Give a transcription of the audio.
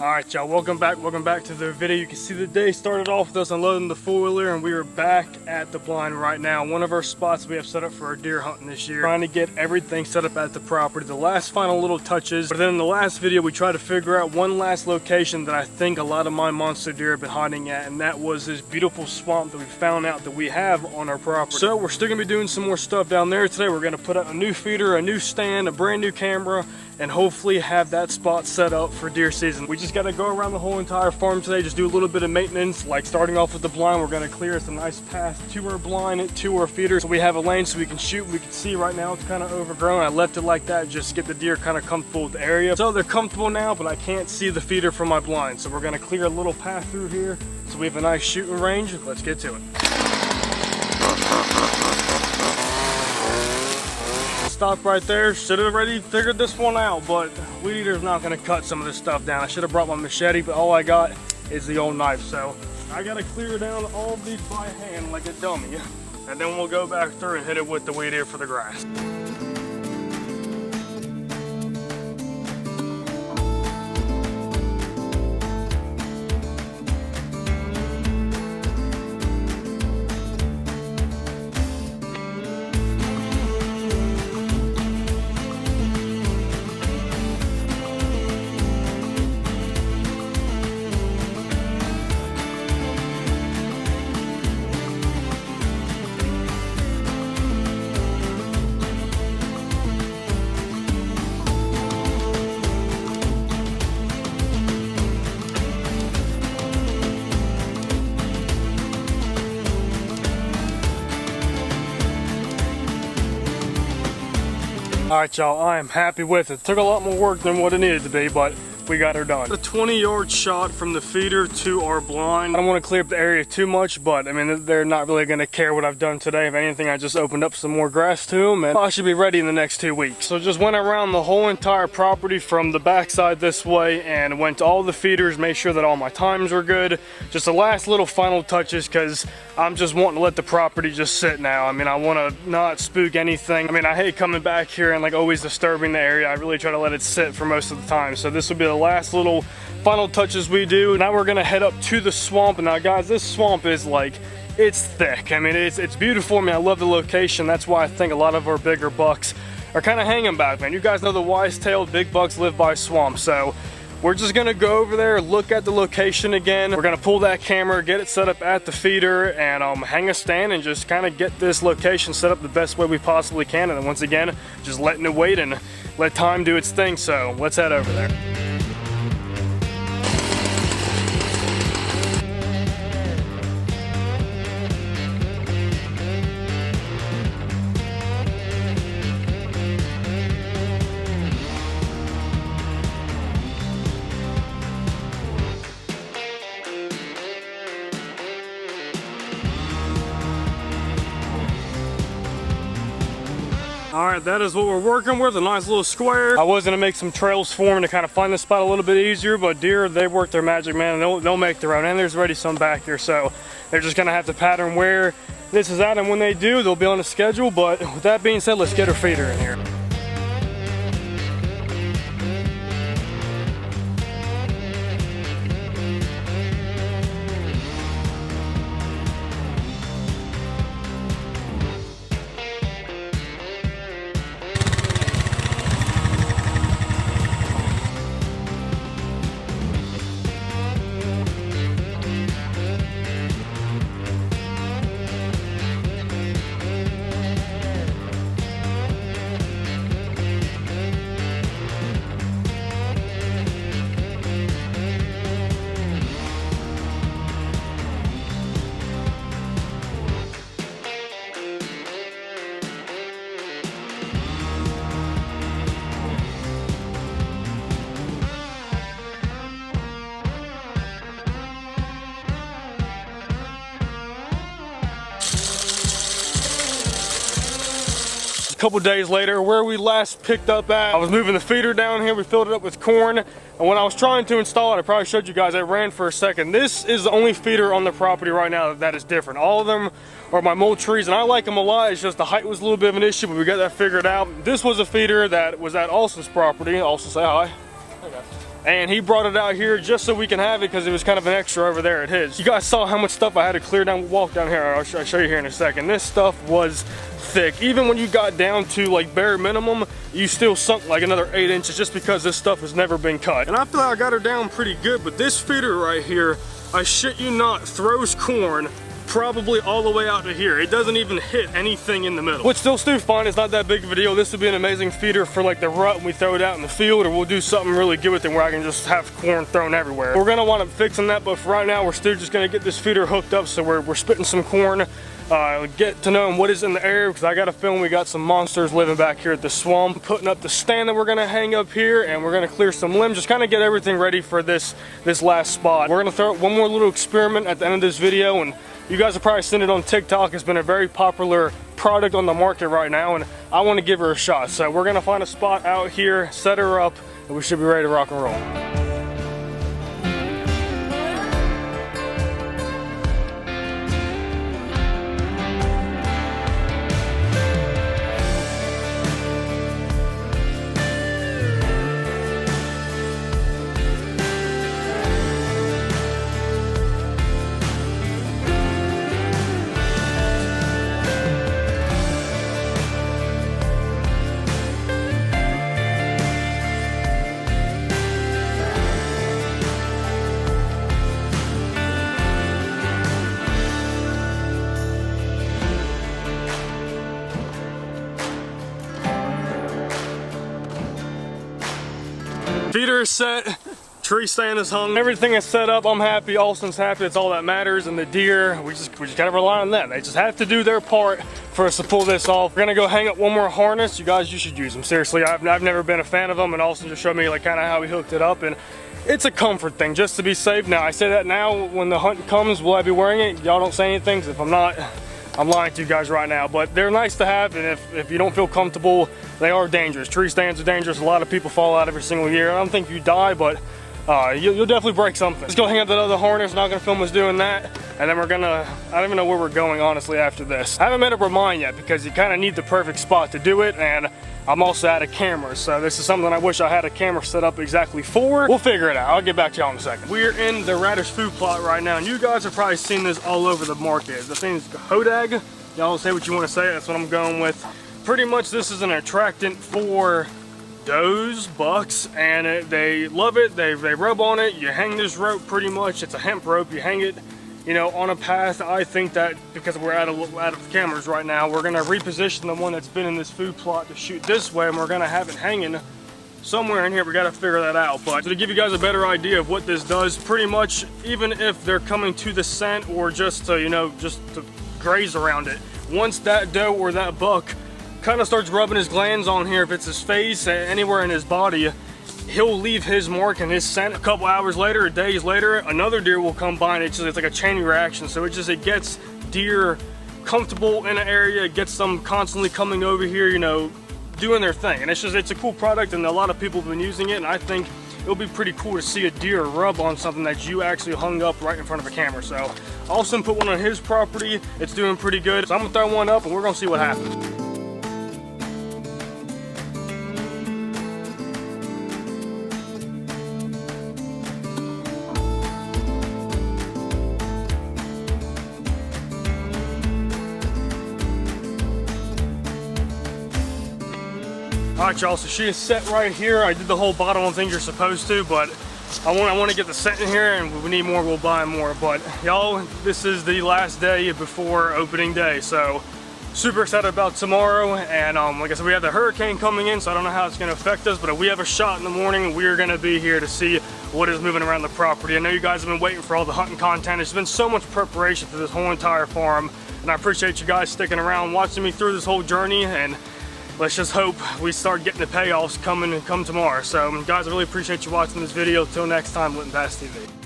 Alright y'all, welcome back to the video. You can see the day started off with us unloading the four-wheeler, and we are back at the blind right now. One of our spots we have set up for our deer hunting this year. Trying to get everything set up at the property, the last final little touches. But then in the last video we tried to figure out one last location that I think a lot of my monster deer have been hiding at, and that was this beautiful swamp that we found out that we have on our property. So we're still gonna be doing some more stuff down there today. We're gonna put up a new feeder, a new stand, a brand new camera, and hopefully have that spot set up for deer season. We just gotta go around the whole entire farm today, just do a little bit of maintenance, like starting off with the blind. We're gonna clear us a nice path to our blind, to our feeder, so we have a lane so we can shoot. We can see right now it's kind of overgrown. I left it like that just to get the deer kind of comfortable with the area. So they're comfortable now, but I can't see the feeder from my blind. So we're gonna clear a little path through here so we have a nice shooting range. Let's get to it. Stop right there. Should have already figured this one out, but weed eater's not gonna cut some of this stuff down. I should have brought my machete, but all I got is the old knife, so I gotta clear down all of these by hand like a dummy, and then we'll go back through and hit it with the weed eater for the grass. Alright y'all, I am happy with it. Took a lot more work than what it needed to be, but we got her done. A 20-yard shot from the feeder to our blind. I don't want to clear up the area too much, but I mean, they're not really going to care what I've done today. If anything, I just opened up some more grass to them, and I should be ready in the next 2 weeks. So just went around the whole entire property from the backside this way and went to all the feeders, made sure that all my times were good. Just the last little final touches, because I'm just wanting to let the property just sit now. I mean, I want to not spook anything. I mean, I hate coming back here and like always disturbing the area. I really try to let it sit for most of the time. So this will be the last little final touches we do. Now we're gonna head up to the swamp. And now guys, this swamp is like, it's thick. I mean, it's beautiful. I mean, I love the location. That's why I think a lot of our bigger bucks are kind of hanging back, man. You guys know the wise-tailed big bucks live by swamps. So we're just gonna go over there, look at the location again. We're gonna pull that camera, get it set up at the feeder, and hang a stand and just kind of get this location set up the best way we possibly can. And then once again, just letting it wait and let time do its thing. So let's head over there. Alright, that is what we're working with, a nice little square. I was going to make some trails for them to kind of find the spot a little bit easier, but deer, they work their magic, man, and they'll make their own. And there's already some back here, so they're just going to have to pattern where this is at, and when they do, they'll be on a schedule. But with that being said, let's get our feeder in here. couple days later, where we last picked up at, I was moving the feeder down here. We filled it up with corn, and when I was trying to install it, I probably showed you guys, I ran for a second. This is the only feeder on the property right now that is different. All of them are my mole trees, and I like them a lot. It's just the height was a little bit of an issue, but we got that figured out. This was a feeder that was at Austin's property. Also say hi. Hey guys. and he brought it out here just so we can have it because it was kind of an extra over there at his. You guys saw how much stuff I had to clear down, walk down here. I'll show you here in a second. This stuff was thick. Even when you got down to like bare minimum, you still sunk like another 8 inches just because this stuff has never been cut. And I feel like I got her down pretty good, but this feeder right here, I shit you not, throws corn probably all the way out to here. It doesn't even hit anything in the middle, which still fine. It's not that big of a deal. This would be an amazing feeder for like the rut when we throw it out in the field, or we'll do something really good with it where I can just have corn thrown everywhere. We're gonna wind up fixing that, but for right now we're still just gonna get this feeder hooked up so we're spitting some corn, get to know what is in the air, because I got a feeling we got some monsters living back here at the swamp. Putting up the stand that we're gonna hang up here, and we're gonna clear some limbs, just kind of get everything ready for this last spot. We're gonna throw one more little experiment at the end of this video, and you guys have probably seen it on TikTok. It's been a very popular product on the market right now, and I want to give her a shot. So we're gonna find a spot out here, set her up, and we should be ready to rock and roll. Feeder is set, tree stand is hung, everything is set up. I'm happy, Austin's happy, it's all that matters, and the deer, we just gotta rely on them. They just have to do their part for us to pull this off. We're gonna go hang up one more harness. You guys, you should use them, seriously. I've never been a fan of them, and Austin just showed me like kind of how he hooked it up, and it's a comfort thing, just to be safe. Now, I say that now, when the hunt comes, will I be wearing it? Y'all don't say anything, 'cause if I'm not, I'm lying to you guys right now, but they're nice to have, and if you don't feel comfortable, they are dangerous. Tree stands are dangerous. A lot of people fall out every single year. I don't think you die, but you'll definitely break something. Let's go hang up that other harness. Not gonna film us doing that, and then we're gonna, I don't even know where we're going, honestly, after this. I haven't made up our mind yet, because you kind of need the perfect spot to do it, and I'm also out of cameras, so this is something I wish I had a camera set up exactly for. We'll figure it out. I'll get back to y'all in a second. We're in the radish food plot right now, and you guys have probably seen this all over the market. The thing's hodag. Y'all say what you want to say, that's what I'm going with. Pretty much this is an attractant for does, bucks, and they love it. They rub on it. You hang this rope pretty much. It's a hemp rope. You hang it, you know, on a path. I think that because we're out of cameras right now, we're gonna reposition the one that's been in this food plot to shoot this way, and we're gonna have it hanging somewhere in here. We gotta figure that out. But to give you guys a better idea of what this does, pretty much even if they're coming to the scent or just to, you know, just to graze around it, once that doe or that buck kind of starts rubbing his glands on here, if it's his face, anywhere in his body, he'll leave his mark and his scent. A couple hours later, or days later, another deer will come by, and it's like a chain reaction. So it gets deer comfortable in an area, it gets them constantly coming over here, you know, doing their thing. And it's a cool product, and a lot of people have been using it, and I think it'll be pretty cool to see a deer rub on something that you actually hung up right in front of a camera. So Austin put one on his property. It's doing pretty good. So I'm gonna throw one up, and we're gonna see what happens. Alright y'all, so she is set right here. I did the whole bottom thing you're supposed to, but I want to get the scent in here, and if we need more, we'll buy more. But y'all, this is the last day before opening day, so super excited about tomorrow. And like I said, we have the hurricane coming in, so I don't know how it's going to affect us, but if we have a shot in the morning, we're going to be here to see what is moving around the property. I know you guys have been waiting for all the hunting content. It's been so much preparation for this whole entire farm, and I appreciate you guys sticking around, watching me through this whole journey, and let's just hope we start getting the payoffs come tomorrow. So guys, I really appreciate you watching this video. Till next time, Lit and Bass TV.